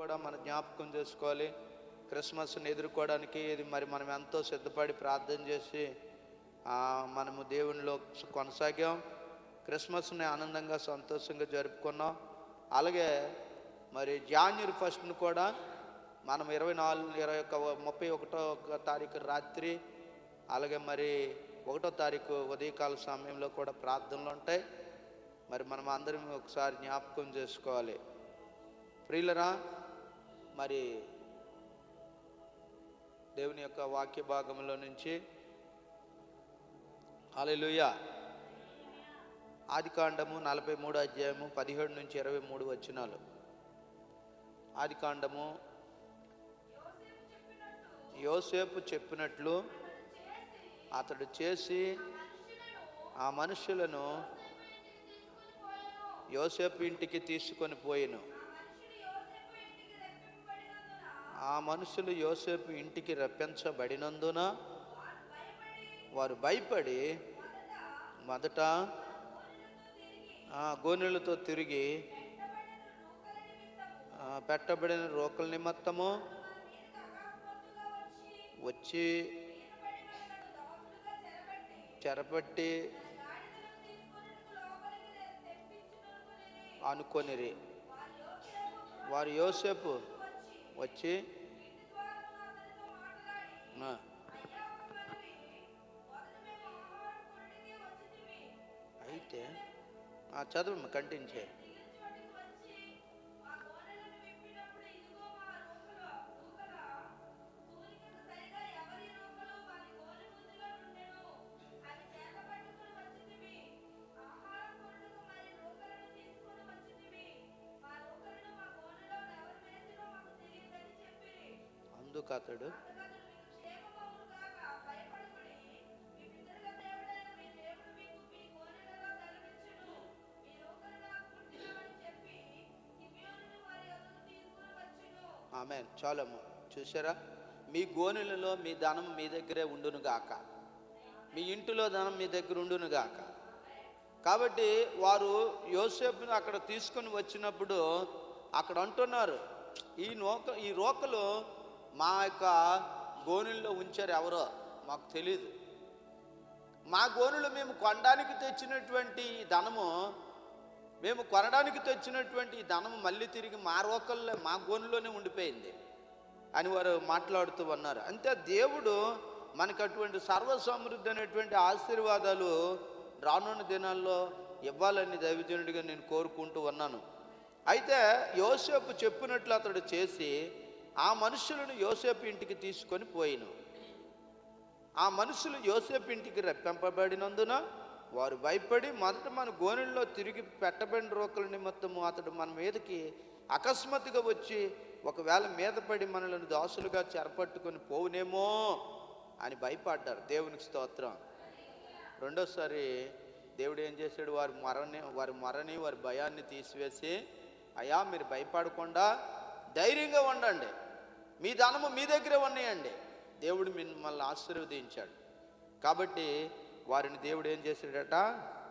కూడా మన జ్ఞాపకం చేసుకోవాలి. క్రిస్మస్ని ఎదుర్కోవడానికి ఇది మరి మనం ఎంతో సిద్ధపడి ప్రార్థన చేసి మనము దేవునిలో కొనసాగాం. క్రిస్మస్ని ఆనందంగా సంతోషంగా జరుపుకున్నాం. అలాగే మరి జాన్వరి 1 కూడా మనం 31 తారీఖు రాత్రి, అలాగే మరి 1వ తారీఖు ఉదయకాల సమయంలో కూడా ప్రార్థనలు ఉంటాయి. మరి మనం అందరం ఒకసారి జ్ఞాపకం చేసుకోవాలి. ప్రియులరా, మరి దేవుని యొక్క వాక్య భాగంలో నుంచి హల్లెలూయా ఆదికాండము 43వ అధ్యాయము 17 నుంచి 23 వచనాలు. ఆదికాండము యోసేపు చెప్పినట్లు అతడు చేసి ఆ మనుషులను యోసేపు ఇంటికి తీసుకొని పోయెను. ఆ మనుషులు యోసేపు ఇంటికి రప్పించబడినందున వారు భయపడి మొదట గోనెలతో తిరిగి పెట్టబడిన రోకల నిమిత్తము వచ్చి చెరపట్టి అనుకొనిరి. వారు యోసేపు వచ్చి అయితే చదువు కంటిన్యూ. అందుకు అతడు ఆమేన్. చాలమ్మ, చూసారా? మీ గోనెలలో మీ ధనం మీ దగ్గరే ఉండునుగాక, మీ ఇంటిలో ధనం మీ దగ్గర ఉండునుగాక. కాబట్టి వారు యోసేపుని అక్కడ తీసుకొని వచ్చినప్పుడు అక్కడ అంటున్నారు, ఈ రోకలు మా యొక్క గోనెల్లో ఉంచారు, ఎవరో మాకు తెలీదు. మా గోనెలు మేము కొనడానికి తెచ్చినటువంటి ధనము, మళ్ళీ తిరిగి మా రోకల్లో మా గోనెలోనే ఉండిపోయింది అని వారు మాట్లాడుతూ ఉన్నారు. అంతే, దేవుడు మనకు అటువంటి సర్వసమృద్ధి అనేటువంటి ఆశీర్వాదాలు రానున్న దినాల్లో ఇవ్వాలని దైవజనుడిగా నేను కోరుకుంటూ ఉన్నాను. అయితే యోసేపు చెప్పినట్లు అతడు చేసి ఆ మనుషులను యోసేపు ఇంటికి తీసుకొని పోయిను. ఆ మనుషులు యోసేపు ఇంటికి రప్పింపబడినందున వారు భయపడి మొదట మన గోనెల్లో తిరిగి పెట్టబడిన రోకల నిమిత్తము అతడు మన మీదకి అకస్మాత్తుగా వచ్చి ఒకవేళ మీద పడి మనలను దాసులుగా చెరపట్టుకొని పోవునేమో అని భయపడ్డారు. దేవునికి స్తోత్రం. రెండోసారి దేవుడు ఏం చేశాడు? వారి భయాన్ని తీసివేసి, అయ్యా మీరు భయపడకుండా ధైర్యంగా ఉండండి, మీ ధనము మీ దగ్గరే ఉన్నాయండి, దేవుడు మిమ్మల్ని ఆశీర్వదించాడు. కాబట్టి వారిని దేవుడు ఏం చేశాడట?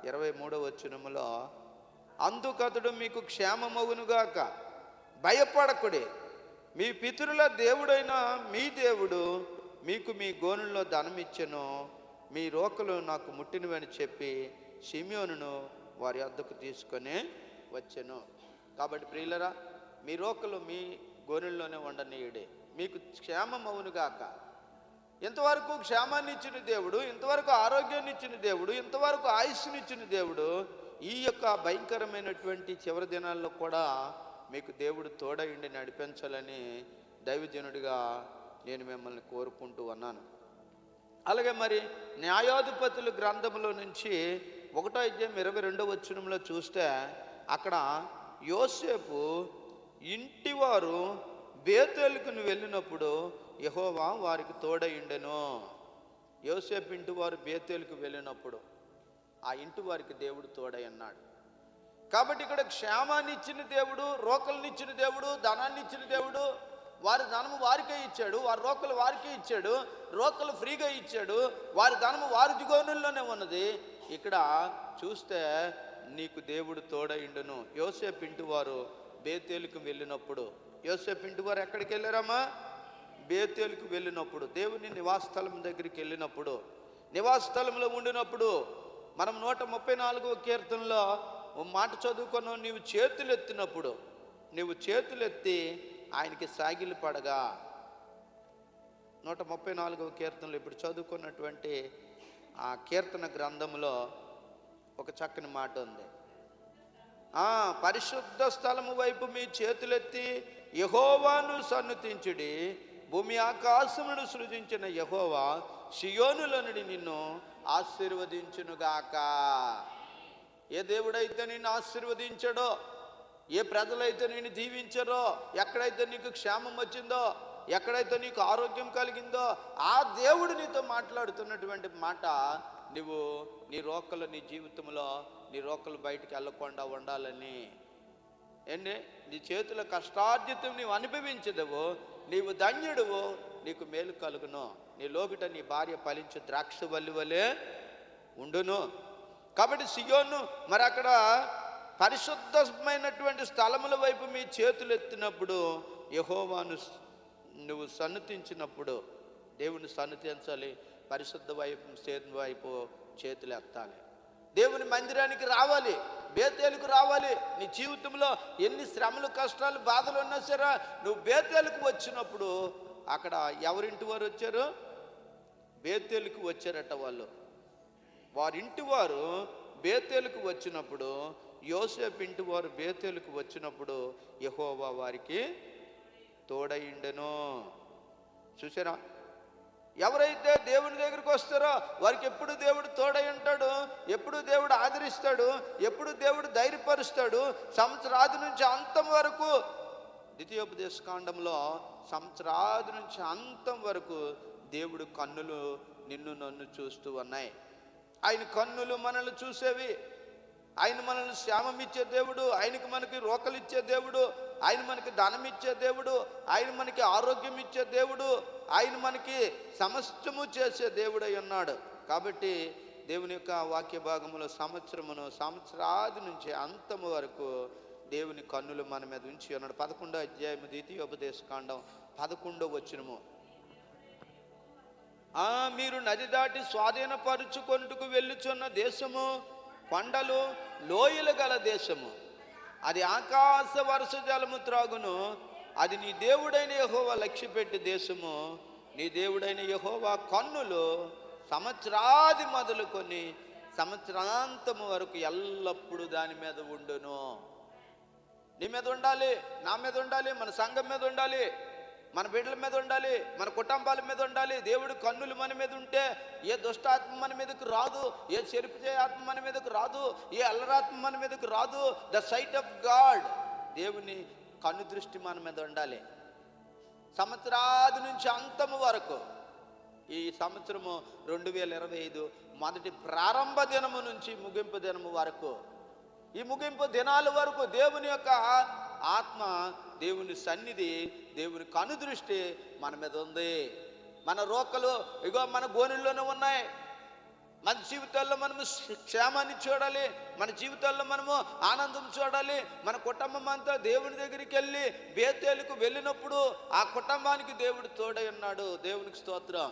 23వ వచనములో, అందుకతడు మీకు క్షేమమగునుగాక, భయపడకుడి, మీ పితరుల దేవుడైన మీ దేవుడు మీకు మీ గోనుల్లో ధనం ఇచ్చెను, మీ రోకలు నాకు ముట్టినవని చెప్పి షిమ్యోనును వారి వద్దకు తీసుకొని వచ్చెను. కాబట్టి ప్రియులరా, మీ రోకలు మీ గోనెల్లోనే ఉండనీయుడే, మీకు క్షేమం అవునుగాక. ఇంతవరకు క్షేమాన్ని ఇచ్చిన దేవుడు, ఇంతవరకు ఆరోగ్యాన్ని ఇచ్చిన దేవుడు, ఇంతవరకు ఆయుష్నిచ్చిన దేవుడు ఈ యొక్క భయంకరమైనటువంటి చివరి దినాల్లో కూడా మీకు దేవుడు తోడయుండి నడిపించాలని దైవజనుడిగా నేను మిమ్మల్ని కోరుకుంటూ ఉన్నాను. అలాగే మరి న్యాయాధిపతుల గ్రంథంలో నుంచి 1వ అధ్యాయం 22వ వచనంలో చూస్తే అక్కడ యోసేపు ఇంటివారు బేతేలుకు వెళ్ళినప్పుడు యెహోవా వారికి తోడయుండెను. యోసేపు ఇంటి వారు బేతేలుకు వెళ్ళినప్పుడు ఆ ఇంటి వారికి దేవుడు తోడై అన్నాడు. కాబట్టి ఇక్కడ క్షేమాన్ని ఇచ్చిన దేవుడు, రోకల్ని ఇచ్చిన దేవుడు, ధనాన్ని ఇచ్చిన దేవుడు. వారి ధనము వారికే ఇచ్చాడు, వారి రోకలు వారికే ఇచ్చాడు, రోకలు ఫ్రీగా ఇచ్చాడు, వారి ధనము వారి దిగోనుల్లోనే ఉన్నది. ఇక్కడ చూస్తే నీకు దేవుడు తోడయుండును. యోసేపు ఇంటి వారు బేతేలుకు వెళ్ళినప్పుడు యోసేపు ఇంటి వారు ఎక్కడికి వెళ్ళారమ్మా? బేతేలుకు వెళ్ళినప్పుడు, దేవుని నివాస స్థలం దగ్గరికి వెళ్ళినప్పుడు, నివాస స్థలంలో ఉండినప్పుడు, మనం 134వ కీర్తనలో ఓ మాట చదువుకున్నాం, నీవు చేతులెత్తినప్పుడు, నీవు చేతులెత్తి ఆయనకి సాగిలి పడగా. 134వ కీర్తనలో ఇప్పుడు చదువుకున్నటువంటి ఆ కీర్తన గ్రంథంలో ఒక చక్కని మాట ఉంది. పరిశుద్ధ స్థలము వైపు మీ చేతులెత్తి యెహోవాను సన్నుతించుడి. భూమి ఆకాశమును సృజించిన యెహోవా సియోనులో నుండి నిన్ను ఆశీర్వదించునుగాక. ఏ దేవుడైతే నిన్ను ఆశీర్వదించాడో, ఏ ప్రజలైతే నిన్ను దీవించారో, ఎక్కడైతే నీకు క్షేమం వచ్చిందో, ఎక్కడైతే నీకు ఆరోగ్యం కలిగిందో, ఆ దేవుడు నీతో మాట్లాడుతున్నటువంటి మాట, నువ్వు నీ రోకలు, నీ జీవితంలో నీ రోకలు బయటికి వెళ్ళకుండా ఉండాలని. ఏంటి? నీ చేతుల కష్టార్జితం నీవు అనుభవించదవు, నీవు ధన్యుడువు, నీకు మేలు కలుగును. నీ లోగిట నీ భార్య ఫలించు ద్రాక్ష వల్లి వలె ఉండును. కాబట్టి సియోను, మరి అక్కడ పరిశుద్ధమైనటువంటి స్థలముల వైపు మీ చేతులు ఎత్తినప్పుడు, యెహోవాను నువ్వు సన్నుతించినప్పుడు, దేవుని సన్నుతించాలి, పరిశుద్ధ వైపు చేతులు ఎత్తాలి, దేవుని మందిరానికి రావాలి, బేతేలుకు రావాలి. నీ జీవితంలో ఎన్ని శ్రమలు, కష్టాలు, బాధలు ఉన్నా సరే నువ్వు బేతేలుకు వచ్చినప్పుడు, అక్కడ ఎవరింటి వారు వచ్చారు? బేతేలుకు వచ్చారట వాళ్ళు. వారింటి వారు బేతేలుకు వచ్చినప్పుడు, యోసేపు ఇంటి వారు బేతేలుకు వచ్చినప్పుడు యెహోవా వారికి తోడయిండెను. చూసారా? ఎవరైతే దేవుని దగ్గరికి వస్తారో వారికి ఎప్పుడు దేవుడు తోడై ఉంటాడు, ఎప్పుడు దేవుడు ఆదరిస్తాడు, ఎప్పుడు దేవుడు ధైర్యపరుస్తాడు. సంవత్సరాది నుంచి అంతం వరకు, ద్వితీయోపదేశ కాండంలో సంవత్సరాది నుంచి అంతం వరకు దేవుడు కన్నులు నిన్ను నన్ను చూస్తూ ఉన్నాయి. ఆయన కన్నులు మనల్ని చూసేవి. ఆయన మనల్ని శ్యామం ఇచ్చే దేవుడు, ఆయనకి మనకి రోకలు ఇచ్చే దేవుడు, ఆయన మనకి ధనం ఇచ్చే దేవుడు, ఆయన మనకి ఆరోగ్యం ఇచ్చే దేవుడు, ఆయన మనకి సమస్తము చేసే దేవుడై ఉన్నాడు. కాబట్టి దేవుని యొక్క వాక్య భాగములో సంవత్సరాది నుంచి అంతము వరకు దేవుని కన్నులు మన మీద ఉంచి ఉన్నాడు. 11వ అధ్యాయము ద్వితీయోపదేశ కాండం 11వ వచనము. మీరు నది దాటి స్వాధీనపరుచుకొనుటకు వెళ్ళుచున్న దేశము కొండలు లోయలు గల దేశము, అది ఆకాశ వర్ష జలము త్రాగును. అది నీ దేవుడైన యెహోవా లక్ష్యపెట్టి దేశము. నీ దేవుడైన యెహోవా కన్నులు సంవత్సరాది మొదలుకొని సంవత్సరాంతము వరకు ఎల్లప్పుడూ దాని మీద ఉండును. నీ మీద ఉండాలి, నా మీద ఉండాలి, మన సంఘం మీద ఉండాలి, మన బిడ్డల మీద ఉండాలి, మన కుటుంబాల మీద ఉండాలి. దేవుడు కన్నులు మన మీద ఉంటే ఏ దుష్టాత్మ మన మీదకు రాదు, ఏ చెరుపుచే ఆత్మ మన మీదకు రాదు, ఏ అల్లరాత్మ మన మీదకు రాదు. ద సైట్ ఆఫ్ గాడ్, దేవుని కన్ను దృష్టి మన మీద ఉండాలి. సంవత్సరాది నుంచి అంతము వరకు, ఈ సంవత్సరము 2025 మొదటి ప్రారంభ దినము నుంచి ముగింపు దినము వరకు, ఈ ముగింపు దినాల వరకు దేవుని యొక్క ఆత్మ, దేవుని సన్నిధి, దేవుని కనుదృష్టి మన మీద ఉంది. మన రోకలు ఇగో మన గోనెల్లోనే ఉన్నాయి. మన జీవితాల్లో మనము క్షేమాన్ని చూడాలి, మన జీవితాల్లో మనము ఆనందం చూడాలి. మన కుటుంబం అంతా దేవుని దగ్గరికి వెళ్ళి బేతేలుకు వెళ్ళినప్పుడు ఆ కుటుంబానికి దేవుడు తోడై ఉన్నాడు. దేవునికి స్తోత్రం.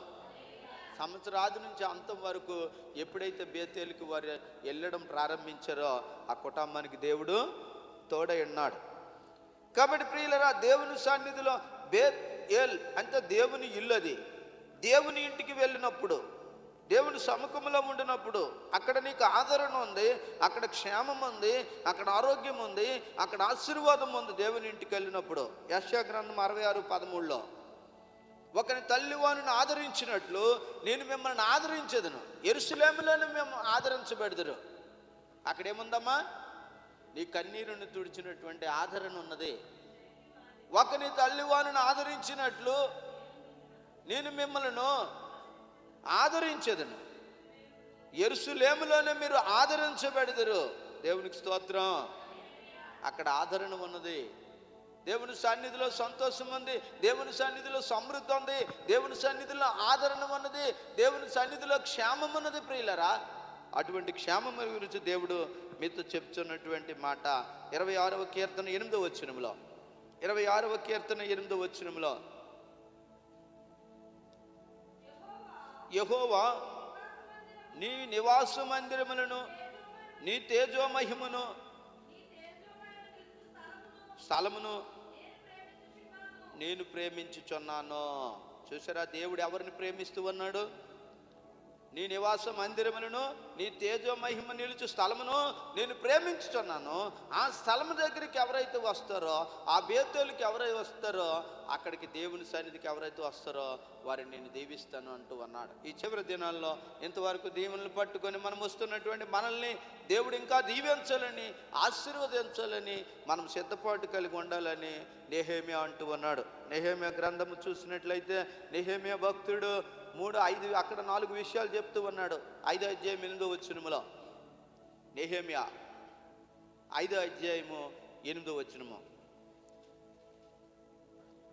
సంవత్సరాది నుంచి అంతం వరకు ఎప్పుడైతే బేతేలుకు వారు వెళ్ళడం ప్రారంభించారో ఆ కుటుంబానికి దేవుడు తోడై ఉన్నాడు. కాబట్టి ప్రియులరా, దేవుని సన్నిధిలో బేతేల్ అంటే దేవుని ఇల్లు. అది దేవుని ఇంటికి వెళ్ళినప్పుడు, దేవుని సముఖంలో ఉండినప్పుడు అక్కడ నీకు ఆదరణ ఉంది, అక్కడ క్షేమం ఉంది, అక్కడ ఆరోగ్యం ఉంది, అక్కడ ఆశీర్వాదం ఉంది. దేవుని ఇంటికి వెళ్ళినప్పుడు యెషయా గ్రంథం 66:13లో, ఒకని తల్లి వారిని ఆదరించినట్లు నేను మిమ్మల్ని ఆదరించదును, యెరూషలేములోనే మేము ఆదరించబెడదురు. అక్కడేముందమ్మా? నీ కన్నీరుని తుడిచినటువంటి ఆదరణ ఉన్నది. ఒకని తల్లి వారిని ఆదరించినట్లు నేను మిమ్మల్ని ఆదరించదును, యెరూషలేములోనే మీరు ఆదరించబెడదురు. దేవునికి స్తోత్రం. అక్కడ ఆదరణ ఉన్నది. దేవుని సన్నిధిలో సంతోషం ఉంది, దేవుని సన్నిధిలో సమృద్ధి ఉంది, దేవుని సన్నిధిలో ఆదరణ ఉన్నది, దేవుని సన్నిధిలో క్షేమం ఉన్నది. ప్రియులరా, అటువంటి క్షేమం గురించి దేవుడు మీతో చెప్తున్నటువంటి మాట 26వ కీర్తన 8వ వచనంలో, 26వ కీర్తన 8వ వచనంలో, యెహోవా నీ నివాస మందిరములను, నీ తేజోమహిమను, స్థలమును నేను ప్రేమించుచున్నాను. చూసారా, దేవుడు ఎవరిని ప్రేమిస్తూ ఉన్నాడు? నీ నివాస మందిరములను, నీ తేజో మహిమ నిలుచు స్థలమును నేను ప్రేమించుచున్నాను. ఆ స్థలము దగ్గరికి ఎవరైతే వస్తారో, ఆ బేతేలుకి ఎవరైతే వస్తారో, అక్కడికి దేవుని సన్నిధికి ఎవరైతే వస్తారో వారిని నేను దీవిస్తాను అంటూ అన్నాడు. ఈ చివరి దినాల్లో ఇంతవరకు దీవెనలు పట్టుకొని మనం వస్తున్నటువంటి మనల్ని దేవుడు ఇంకా దీవించాలని, ఆశీర్వదించాలని, మనం సిద్ధపాటు కలిగి ఉండాలని నెహెమ్యా అంటూ ఉన్నాడు. నెహెమ్యా గ్రంథము చూసినట్లయితే నెహెమ్యా భక్తుడు 3-5 అక్కడ 4 విషయాలు చెప్తూ ఉన్నాడు. 5వ అధ్యాయం 8వ వచనములో, నెహెమ్యా 5వ అధ్యాయము 8వ వచనము,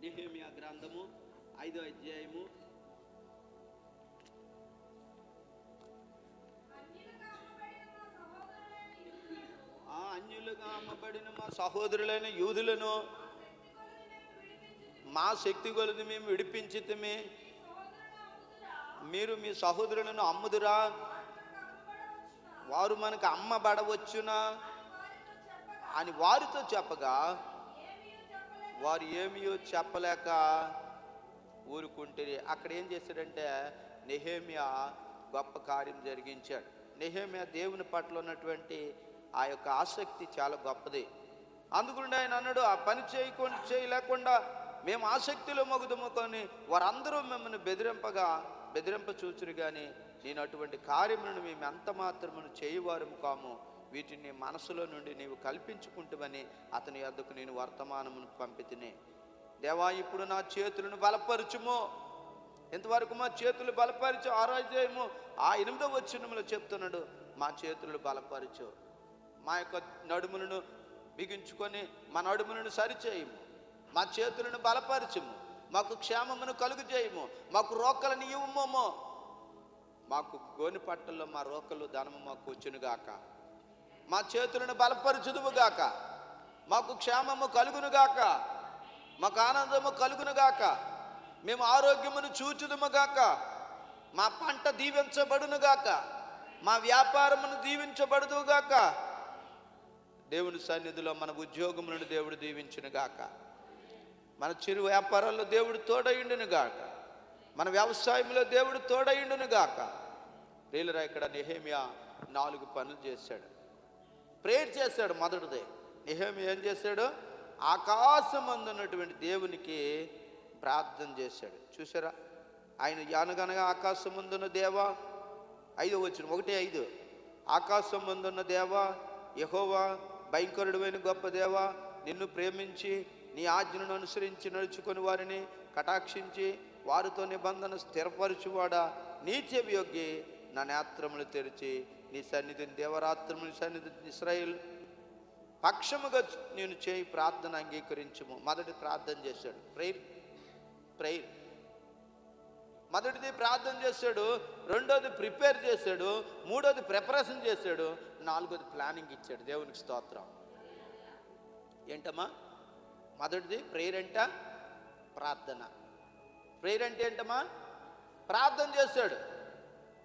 నెహెమ్యా గ్రంథము 5వ అధ్యాయము అన్యులుగా అమ్మబడిన మా సహోదరులైన యూదులను మా శక్తి కొలది మేము విడిపించితిమి. మీరు మీ సహోదరులను అమ్ముదురా? వారు మనకు అమ్మబడవచ్చునా అని వారితో చెప్పగా, వారు ఏమీ చెప్పలేక ఊరుకుంటే, అక్కడ ఏం చేశాడంటే నెహెమ్యా గొప్ప కార్యం జరిగించాడు. నెహెమ్యా దేవుని పట్ల ఉన్నటువంటి ఆ యొక్క ఆసక్తి చాలా గొప్పది. అందుకుంటే ఆయన అన్నాడు, ఆ పని చేయలేకుండా మేము ఆసక్తిలో మగుదుముకొని వారందరూ మిమ్మల్ని బెదిరింప చూచురు, కానీ నేను అటువంటి కార్యములను మేము ఎంత మాత్రమును చేయవారము కాము. వీటిని మనసులో నుండి నీవు కల్పించుకుంటామని అతని యొద్దకు నేను వర్తమానమును పంపితిని. దేవా, ఇప్పుడు నా చేతులను బలపరచుము. ఇంతవరకు మా చేతులు బలపరచు. 6వ అధ్యాయము 8వ వచనములో చెప్తున్నాడు, మా చేతులు బలపరచు, మా యొక్క నడుములను బిగించుకొని మా నడుములను సరిచేయము, మా చేతులను బలపరచుము, మాకు క్షేమమును కలుగు చేయము, మాకు రోకలను ఇవ్వము, మాకు గోని పట్టల్లో మా రోకలు ధనము మాకు వచ్చునుగాక, మా చేతులను బలపరచుదువుగాక, మాకు క్షేమము కలుగునుగాక, మాకు ఆనందము కలుగునుగాక, మేము ఆరోగ్యమును చూచుదుముగాక, మా పంట దీవించబడునుగాక, మా వ్యాపారమును దీవించబడుదుగాక, దేవుని సన్నిధిలో మన ఉద్యోగములను దేవుడు దీవించునుగాక, మన చిరు వ్యాపారాల్లో దేవుడు తోడయుండును గాక, మన వ్యవసాయంలో దేవుడు తోడయుండును గాక. ప్రియులారా, ఇక్కడ నెహెమ్యా 4 పనులు చేశాడు, ప్రేయర్ చేశాడు. మొదటిదే నెహెమ్యా ఏం చేశాడు? ఆకాశమందు ఉన్నటువంటి దేవునికి ప్రార్థన చేశాడు. చూసారా, ఆయన అనగనగా ఆకాశం ముందున్న దేవా, 5వ వచనం 1:5, ఆకాశం ముందున్న దేవా యెహోవా, భయంకరుడైన గొప్ప దేవా, నిన్ను ప్రేమించి నీ ఆజ్ఞను అనుసరించి నడుచుకొని వారిని కటాక్షించి వారితో నిబంధన స్థిరపరచువాడా, నీ చెవి యొగ్గి నా నేత్రములు తెరిచి నీ సన్నిధిని దేవరాత్రముని సన్నిధి ఇశ్రాయేలు పక్షముగా నేను చేయి ప్రార్థన అంగీకరించుము. మొదటి ప్రార్థన చేశాడు, ప్రేయర్. మొదటిది ప్రార్థన చేశాడు, రెండోది ప్రిపేర్ చేశాడు, మూడోది ప్రిపరేషన్ చేశాడు, నాలుగోది ప్లానింగ్ ఇచ్చాడు. దేవునికి స్తోత్రం. ఏంటమ్మా? మొదటిది ప్రేయర్ అంట, ప్రార్థన. ప్రేయర్ అంటే ఏంటమ్మా? ప్రార్థన చేశాడు.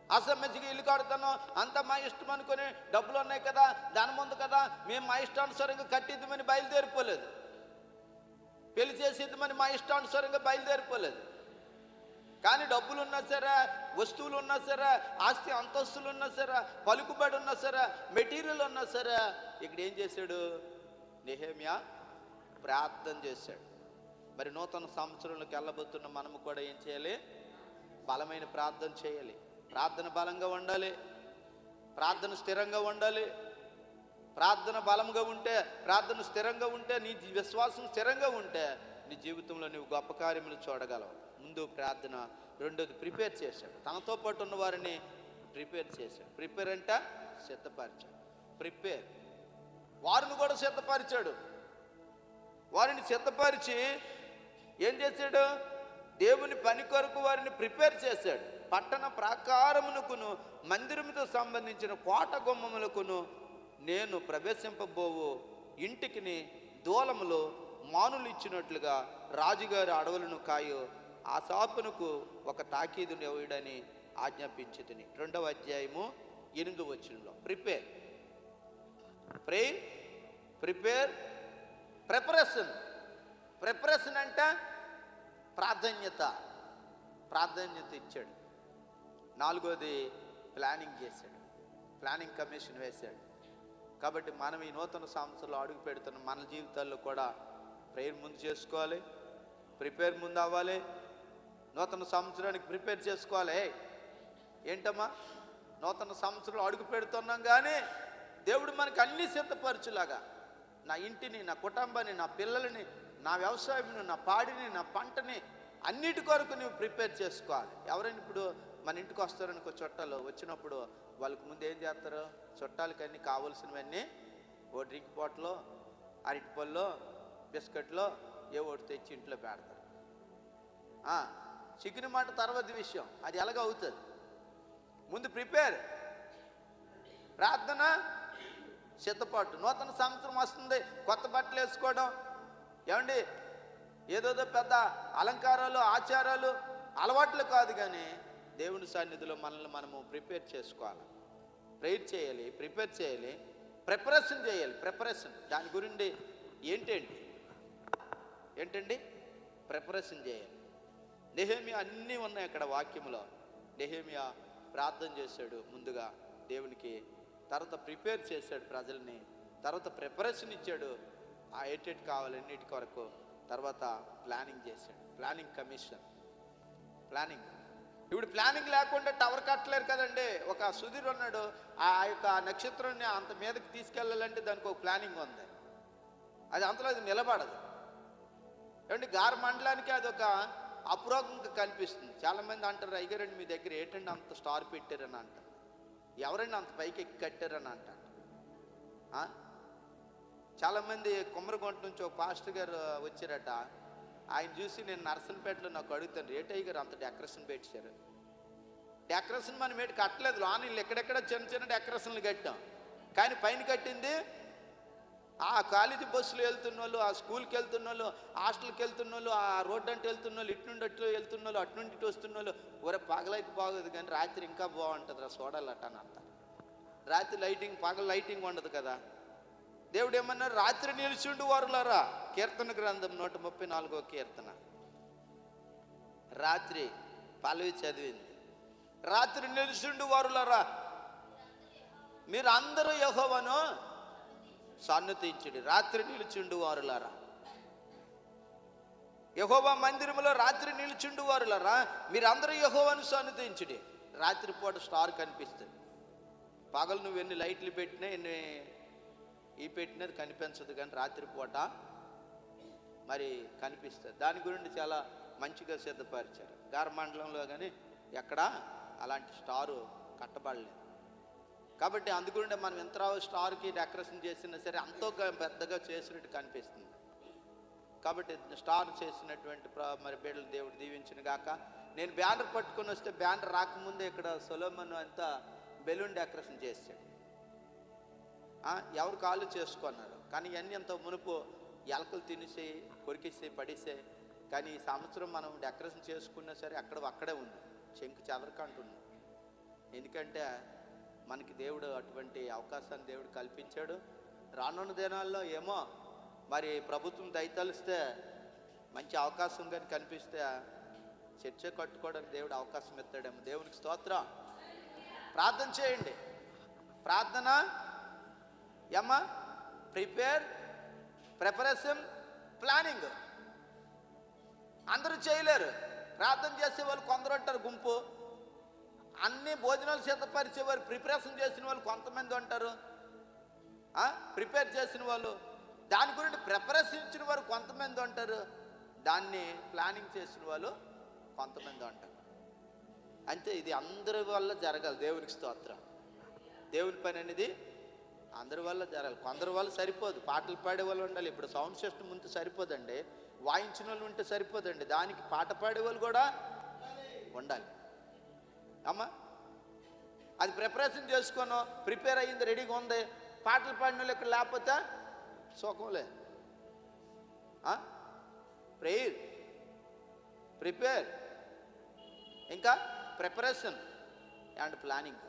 అసలు మంచిగా ఇల్లు కడుతాను, అంతా మా ఇష్టం అనుకుని, డబ్బులు ఉన్నాయి కదా, దాని ముందు కదా, మేము మా ఇష్టానుసారంగా కట్టిద్దామని బయలుదేరిపోలేదు, పెళ్లి చేసిద్దామని మా ఇష్టానుసారంగా బయలుదేరిపోలేదు. కానీ డబ్బులు ఉన్నా సరే, వస్తువులు ఉన్నా సరే, ఆస్తి అంతస్తులు ఉన్నా సరే, పలుకుబడి ఉన్నా సరే, మెటీరియల్ ఉన్నా సరే, ఇక్కడ ఏం చేశాడు? నెహెమ్యా ప్రార్థన చేశాడు. మరి నూతన సంవత్సరంలోకి వెళ్ళబోతున్న మనము కూడా ఏం చేయాలి? బలమైన ప్రార్థన చేయాలి. ప్రార్థన బలంగా ఉండాలి, ప్రార్థన స్థిరంగా ఉండాలి. ప్రార్థన బలంగా ఉంటే, ప్రార్థన స్థిరంగా ఉంటే, నీ విశ్వాసం స్థిరంగా ఉంటే నీ జీవితంలో నువ్వు గొప్ప కార్యములు చూడగలవు. ముందు ప్రార్థన, రెండోది ప్రిపేర్ చేశాడు. తనతో పాటు ఉన్న వారిని ప్రిపేర్ చేశాడు. ప్రిపేర్ అంటే సిద్ధపరిచాడు. ప్రిపేర్, వారిని కూడా సిద్ధపరిచాడు. వారిని సిద్ధపరిచి ఏం చేశాడు? దేవుని పని కొరకు వారిని ప్రిపేర్ చేశాడు. పట్టణ ప్రాకారమునకును మందిరముతో సంబంధించిన కోట గుమ్మములకును నేను ప్రవేశింపబోవు ఇంటికిని దూలములో మానులు ఇచ్చినట్లుగా రాజుగారి అడవులను కాయు, ఆసాపునకు ఒక తాకీదుని ఇవ్వడని ఆజ్ఞాపించితిని. 2వ అధ్యాయము 8వ వచనంలో ప్రిపేర్, ప్రేయర్, ప్రిపేర్, ప్రిపరేషన్ అంటే ప్రాధాన్యత ఇచ్చాడు. 4వది ప్లానింగ్ చేశాడు, ప్లానింగ్ కమిషన్ వేశాడు. కాబట్టి మనం ఈ నూతన సంవత్సరంలో అడుగు పెడుతున్న మన జీవితాల్లో కూడా ప్రేయర్ ముందు చేసుకోవాలి, ప్రిపేర్ ముందు అవ్వాలి, నూతన సంవత్సరానికి ప్రిపేర్ చేసుకోవాలి. ఏంటమ్మా, నూతన సంవత్సరంలో అడుగు పెడుతున్నాం కానీ దేవుడు మనకు అన్నీ సిద్ధపరచులాగా, నా ఇంటిని, నా కుటుంబాన్ని, నా పిల్లలని, నా వ్యవసాయం, నా పాడిని, నా పంటని అన్నిటి కొరకు నువ్వు ప్రిపేర్ చేసుకోవాలి. ఎవరైనా ఇప్పుడు మన ఇంటికి వస్తారనుకో చుట్టాలు, వచ్చినప్పుడు వాళ్ళకి ముందు ఏం చేస్తారు? చుట్టాలకి అన్నీ కావాల్సినవన్నీ ఓ డ్రింక్ బాటిల్లో, అరటిపల్లో, బిస్కెట్లో ఏ ఒకటి తెచ్చి ఇంట్లో పెడతారు. చికెన్ మాట తర్వాత విషయం, అది ఎలాగ అవుతుంది. ముందు ప్రిపేర్, ప్రార్థన, సిద్ధపాటు. నూతన సంవత్సరం వస్తుంది, కొత్త బట్టలు వేసుకోవడం, ఏమండి ఏదోదో పెద్ద అలంకారాలు, ఆచారాలు, అలవాట్లు కాదు, కానీ దేవుని సన్నిధిలో మనల్ని మనము ప్రిపేర్ చేసుకోవాలి. ప్రేయర్ చేయాలి, ప్రిపేర్ చేయాలి, ప్రిపరేషన్ చేయాలి. ప్రిపరేషన్ దాని గురించి ఏంటండి ప్రిపరేషన్ చేయాలి. నెహెమ్యా అన్నీ ఉన్నాయి అక్కడ వాక్యంలో. నెహెమ్యా ప్రార్థన చేశాడు ముందుగా దేవునికి, తర్వాత ప్రిపేర్ చేశాడు ప్రజల్ని, తర్వాత ప్రిపరేషన్ ఇచ్చాడు ఆ ఏటేటి కావాలి అన్నిటి కొరకు, తర్వాత ప్లానింగ్ చేశాడు. Planning commission, planning. ఇప్పుడు ప్లానింగ్ లేకుండా టవర్ కట్టలేరు కదండి. ఒక సుధీర్ ఉన్నాడు, ఆ యొక్క నక్షత్రాన్ని అంత మీదకి తీసుకెళ్ళాలంటే దానికి ఒక ప్లానింగ్ ఉంది, అది అంతలో అది నిలబడదు. ఏమంటే గార మండలానికి అది ఒక అపురోగంగా కనిపిస్తుంది. చాలామంది అంటారు, అయ్యారండి మీ దగ్గర ఏంటండి అంత స్టార్ పెట్టారని అంటారు, ఎవరండి అంత పైకి ఎక్కి కట్టారని అంటారు. చాలామంది కుమ్మరగొంట నుంచి ఒక పాస్టర్ గారు వచ్చారట, ఆయన చూసి నేను నర్సంపేటలో నాకు అడుగుతాను, రేటయ్య గారు అంత డెకరేషన్ పెట్టారు. డెకరేషన్ మనం ఏంటి కట్టలేదు, లోన్ ఇల్లు ఎక్కడెక్కడ చిన్న చిన్న డెకరేషన్లు కట్టాం, కానీ పైన కట్టింది ఆ కాలేజీ బస్సులు వెళ్తున్న వాళ్ళు, ఆ స్కూల్కి వెళ్తున్న వాళ్ళు, హాస్టల్కి వెళ్తున్న వాళ్ళు, ఆ రోడ్డు అంటే వెళ్తున్న వాళ్ళు, ఇటు నుండి అట్లు వెళ్తున్న వాళ్ళు, అటు నుండి ఇటు వస్తున్న వాళ్ళు. ఒరే పగలైతే బాగోదు కానీ రాత్రి ఇంకా బాగుంటుంది రా చూడాలట అని అంటారు. రాత్రి లైటింగ్, పగల లైటింగ్ ఉండదు కదా. దేవుడు ఏమన్నారు, రాత్రి నిలిచిండు వారులారా, కీర్తన గ్రంథం 134వ కీర్తన. రాత్రి పల్లవి చదివింది, రాత్రి నిలిచిండు వారులారా మీరు అందరూ యెహోవాను సన్నుతించుడి. రాత్రి నిలిచిండు వారులారా, యెహోవా మందిరములో రాత్రి నిలిచిండు వారులారా మీరందరూ యెహోవాను సన్నుతించుడి. రాత్రిపూట స్టార్ కనిపిస్తుంది, పగలు నువ్వు ఎన్ని లైట్లు పెట్టినా ఎన్ని ఈ పెట్టినది కనిపించదు, కానీ రాత్రిపూట మరి కనిపిస్తుంది. దాని గురించి చాలా మంచిగా సిద్ధపరిచారు. గారమండలంలో కానీ ఎక్కడా అలాంటి స్టారు కట్టబడలేదు. కాబట్టి అందుగుండే మనం ఎంత స్టార్కి డెకరేషన్ చేసినా సరే అంతో పెద్దగా చేసినట్టు కనిపిస్తుంది. కాబట్టి స్టార్ చేసినటువంటి మరి బిడ్డలు దేవుడు దీవించిన గాక. నేను బ్యానర్ పట్టుకొని వస్తే బ్యానర్ రాకముందే ఇక్కడ సొలొమోను అంతా బెలూన్ డెకరేషన్ చేశాడు. ఎవరు కాళ్ళు చేసుకున్నారు, కానీ ఇవన్నీ అంత మునుపు ఎలకలు తినేసి కొరికేసి పడేసే. కానీ ఈ సంవత్సరం మనం డెకరేషన్ చేసుకున్నా సరే అక్కడే ఉంది, చెంకు చెదరకంటుంది. ఎందుకంటే మనకి దేవుడు అటువంటి అవకాశాన్ని దేవుడు కల్పించాడు. రానున్న దినాల్లో ఏమో మరి ప్రభుత్వం దయతలిస్తే మంచి అవకాశం కానీ కనిపిస్తే చర్చ కట్టుకోవడానికి దేవుడు అవకాశం ఇస్తాడేమో. దేవునికి స్తోత్రం. ప్రార్థన చేయండి. ప్రార్థన ఏమ్మా, ప్రిపరేషన్, ప్లానింగ్. అందరూ చేయలేరు. ప్రార్థన చేసే వాళ్ళు కొందరు ఉంటారు గుంపు, అన్ని భోజనాలు సిద్ధపరిచేవారు ప్రిపరేషన్ చేసిన వాళ్ళు కొంతమంది ఉంటారు, ప్రిపేర్ చేసిన వాళ్ళు దాని గురించి ప్రిపరేషన్ ఇచ్చిన వారు కొంతమంది ఉంటారు, దాన్ని ప్లానింగ్ చేసిన వాళ్ళు కొంతమంది ఉంటారు. అంతే, ఇది అందరి వల్ల జరగాలి. దేవునికి స్తోత్రం. దేవుని పని అనేది అందరి వల్ల జరగాలి. కొందరి వల్ల సరిపోదు, పాటలు పాడే వాళ్ళు ఉండాలి. ఇప్పుడు సౌండ్ సిస్టమ్ ఉంటే సరిపోదండి, వాయించిన వాళ్ళు ఉంటే సరిపోదండి, దానికి పాట పాడే వాళ్ళు కూడా ఉండాలి. అమ్మా, అది ప్రిపరేషన్ చేసుకోను, ప్రిపేర్ అయ్యింది, రెడీగా ఉంది, పాటలు పాడిన వాళ్ళు ఇక్కడ లేకపోతే సుఖం లేదు. ప్రేయర్, ప్రిపేర్, ఇంకా ప్రిపరేషన్ అండ్ ప్లానింగ్.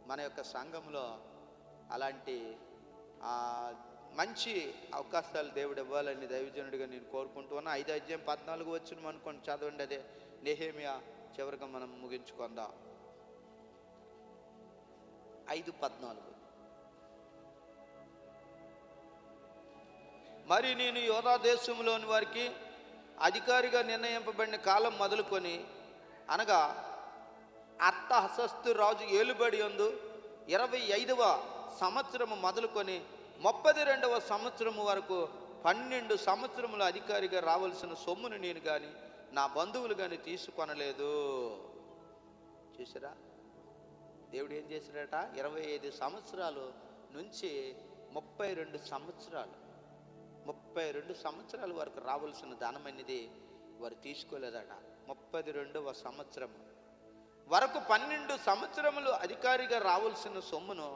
మన యొక్క సంఘంలో అలాంటి మంచి అవకాశాలు దేవుడు ఇవ్వాలని దైవజనుడిగా నేను కోరుకుంటూ ఉన్నా. 5:14 వచ్చిన అనుకోండి, చదవండి. అదే నెహెమ్యా, చివరిగా మనం ముగించుకుందాం. 5:14. మరి నేను యోధా దేశంలోని వారికి అధికారిగా నిర్ణయింపబడిన కాలం మొదలుకొని, అనగా అర్తహషస్తు రాజు ఏలుబడి యందు 25వ సంవత్సరము మొదలుకొని 32వ సంవత్సరము వరకు 12 సంవత్సరముల అధికారిగా రావాల్సిన సొమ్మును నేను కానీ నా బంధువులు కానీ తీసుకొనలేదు. చూసారా, దేవుడు ఏం చేశాడట? 25 సంవత్సరాలు నుంచి 32 సంవత్సరాలు 32 సంవత్సరాల వరకు రావాల్సిన ధనం అనేది వారు తీసుకోలేదట. 32వ సంవత్సరం వరకు 12 సంవత్సరములు అధికారిగా రావాల్సిన సొమ్మును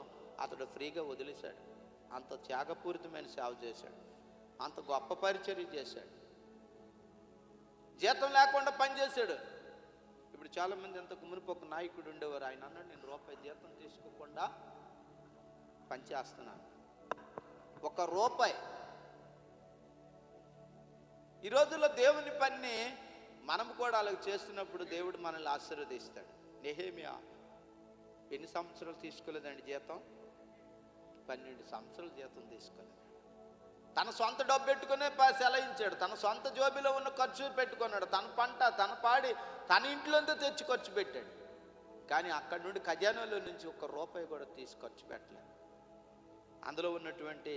అతడు ఫ్రీగా వదిలేశాడు. అంత త్యాగపూరితమైన సేవ చేశాడు, అంత గొప్ప పరిచర్య చేశాడు, జీతం లేకుండా పనిచేశాడు. ఇప్పుడు చాలామంది ఇంతకు మునుపు ఒక నాయకుడు ఉండేవారు, ఆయన అన్నాడు, నేను రూపాయి జీతం తీసుకోకుండా పనిచేస్తున్నాను, 1 రూపాయి. ఈ రోజుల్లో దేవుని పని మనం కూడా అలాగ చేస్తున్నప్పుడు దేవుడు మనల్ని ఆశీర్వదిస్తాడు. నెహెమ్యా ఎన్ని సంవత్సరాలు తీసుకోలేదండి జీతం? 12 సంవత్సరాలు జీతం తీసుకోలేదు. తన సొంత డబ్బు పెట్టుకునే సెలయించాడు, తన సొంత జోబిలో ఉన్న ఖర్చు పెట్టుకున్నాడు, తన పంట, తన పాడి, తన ఇంట్లోంతో తెచ్చి ఖర్చు పెట్టాడు. కానీ అక్కడి నుండి ఖజానాలో నుంచి 1 రూపాయి కూడా తీసి ఖర్చు పెట్టలేదు. అందులో ఉన్నటువంటి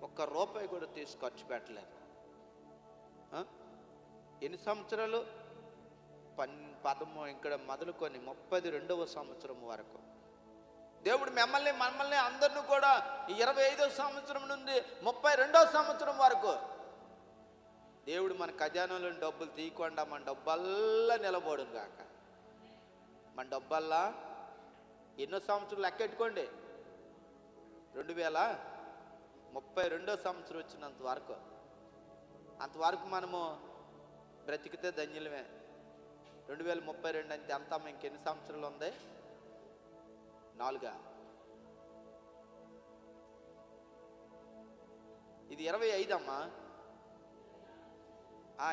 1 రూపాయి కూడా తీసి ఖర్చు పెట్టలేదు. ఎన్ని సంవత్సరాలు? 13 ఇక్కడ మొదలుకొని 32వ సంవత్సరం వరకు దేవుడు మమ్మల్ని అందరినీ కూడా 25వ సంవత్సరం నుండి 32వ సంవత్సరం వరకు దేవుడు మన ఖజానాలోని డబ్బులు తీయకుండా మన డబ్బల్లా నిలబడును గాక. మన డబ్బల్లా ఎన్నో సంవత్సరాలు లెక్కెట్టుకోండి, 2032వ సంవత్సరం వచ్చినంత వరకు, అంతవరకు మనము బ్రతికితే ధన్యులమే. 2032 అంటే అంతా ఇంకెన్ని సంవత్సరాలు ఉంది? 4. ఇది 25 అమ్మా.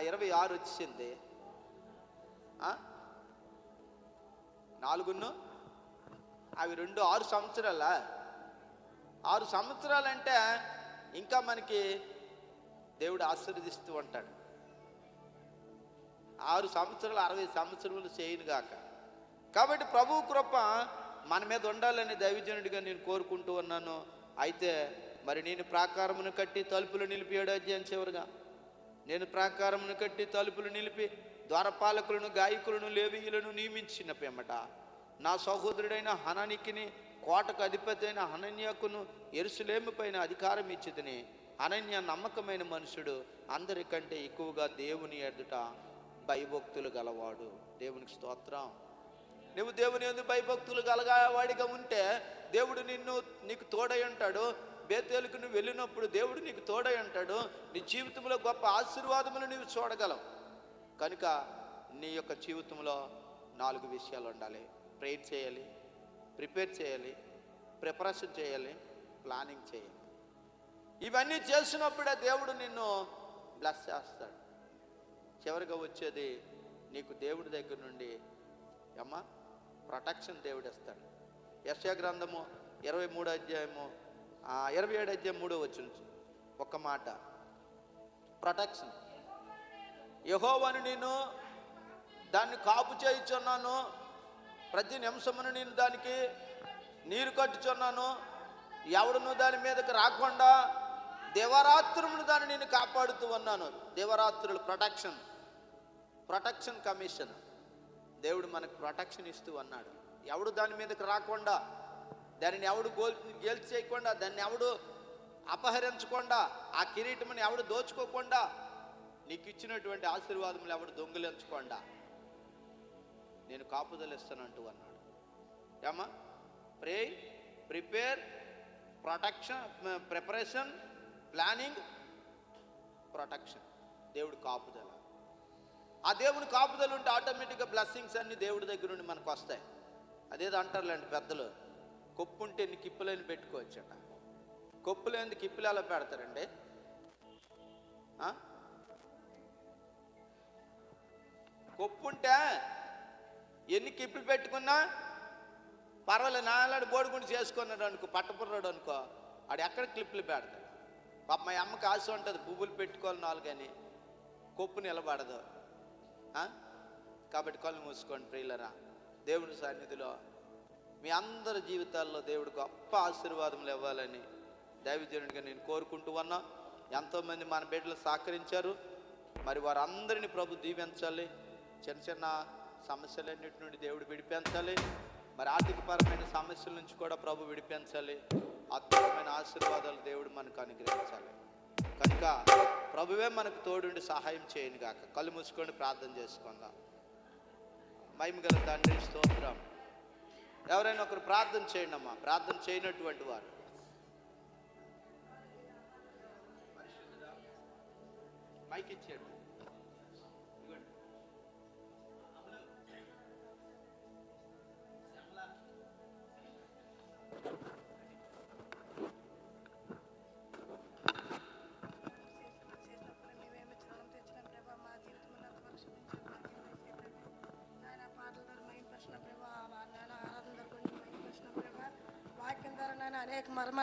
26 వచ్చింది. 4 అవి 2 6 సంవత్సరాలా? 6 సంవత్సరాలంటే ఇంకా మనకి దేవుడు ఆశీర్వదిస్తూ ఉంటాడు. 6 సంవత్సరాలు 60 సంవత్సరములు చేయను గాక. కాబట్టి ప్రభు కృప మన మీద ఉండాలని దైవజనుడిగా నేను కోరుకుంటూ ఉన్నాను. అయితే మరి నేను ప్రాకారమును కట్టి తలుపులు నిలిపి 7వ అధ్యాయం చివరిగా, నేను ప్రాకారమును కట్టి తలుపులు నిలిపి ద్వారపాలకులను, గాయకులను, లేవీయులను నియమించిన పిమ్మట నా సహోదరుడైన హననికిని, కోటకు అధిపతి అయిన హనన్యాకును యెరూషలేము పైన అధికారం ఇచ్చితిని. హనన్య నమ్మకమైన మనుషుడు, అందరికంటే ఎక్కువగా దేవుని ఎదుట భయభక్తులు గలవాడు. దేవునికి స్తోత్రం. నువ్వు దేవుని యందు భయభక్తులు గలవాడిగా ఉంటే దేవుడు నీకు తోడై ఉంటాడు. బేతేలుకు నువ్వు వెళ్ళినప్పుడు దేవుడు నీకు తోడై ఉంటాడు. నీ జీవితంలో గొప్ప ఆశీర్వాదములు నీవు చూడగలవు. కనుక నీ యొక్క జీవితంలో 4 విషయాలు ఉండాలి. ప్రేయర్ చేయాలి, ప్రిపేర్ చేయాలి, ప్రిపరేషన్ చేయాలి, ప్లానింగ్ చేయాలి. ఇవన్నీ చేసినప్పుడే దేవుడు నిన్ను బ్లెస్ చేస్తాడు. చివరిగా వచ్చేది నీకు దేవుడి దగ్గర నుండి ప్రొటెక్షన్ దేవుడు ఇస్తాడు. యెషయా గ్రంథము 27వ అధ్యాయము 3వ వచనం ఒక్క మాట, ప్రొటెక్షన్. యెహోవాను నేను దాన్ని కాపు చేయుచున్నాను, ప్రతి నిమిషమును నేను దానికి నీరు కట్టుచున్నాను, ఎవడును దాని మీదకి రాకుండా దివారాత్రమును దాన్ని నేను కాపాడుతూ ఉన్నాను. దివారాత్రులు ప్రొటెక్షన్ కమిషన్. దేవుడు మనకు ప్రొటెక్షన్ ఇస్తూ అన్నాడు. ఎవడు దాని మీదకి రాకుండా, దానిని ఎవడు గేల్చి చేయకుండా, దాన్ని ఎవడు అపహరించకుండా, ఆ కిరీటముని ఎవడు దోచుకోకుండా, నీకు ఇచ్చినటువంటి ఆశీర్వాదములు ఎవడు దొంగిలించకుండా నేను కాపుదలు ఇస్తానంటూ అన్నాడు. Pray, prepare, protection, preparation, planning, protection, దేవుడు కాపుదల. ఆ దేవుని కాపుదల ఉంటే ఆటోమేటిక్గా బ్లెస్సింగ్స్ అన్ని దేవుడి దగ్గర నుండి మనకు వస్తాయి. అదేదో అంటారులేండి పెద్దలు, కొప్పు ఉంటే ఎన్ని కిప్పులని పెట్టుకోవచ్చట. కొప్పు లేని కిప్పులు ఎలా పెడతారండి? కొప్పు ఉంటే ఎన్ని కిప్పులు పెట్టుకున్నా పర్వాలేదు. నాలాడు బోడిగుండి చేసుకున్నాడు అనుకో, పట్టపుర్రాడు అనుకో, ఆడు ఎక్కడ క్లిప్పులు పెడతాడు. పాప మా అమ్మకి ఆశ ఉంటుంది పువ్వులు పెట్టుకోవాలి నాలుగు, కానీ కొప్పు నిలబడదు. కాబట్టి కళ్ళు మూసుకోండి ప్రియులరా. దేవుని సన్నిధిలో మీ అందరి జీవితాల్లో దేవుడు గొప్ప ఆశీర్వాదములు ఇవ్వాలని దైవజనుడిగా నేను కోరుకుంటూ ఉన్నా. ఎంతోమంది మన బిడ్డలు సహకరించారు. మరి వారందరినీ ప్రభు దీవించాలి. చిన్న చిన్న సమస్యలన్నిటి నుండి దేవుడు విడిపించాలి. మరి ఆర్థికపరమైన సమస్యల నుంచి కూడా ప్రభు విడిపించాలి. అద్భుతమైన ఆశీర్వాదాలు దేవుడు మనకు అనుగ్రహించాలి. కనుక ప్రభువే మనకు తోడుండి సహాయం చేయను గాక. కళ్ళు మూసుకొని ప్రార్థన చేసుకుందాం. మహిమగల తండ్రి స్తోత్రం. ఎవరైనా ఒకరు ప్రార్థన చేయండి అమ్మా. ప్రార్థన చేయనటువంటి వారు మైక్ ఇచ్చేయండి. అనేక మర్మ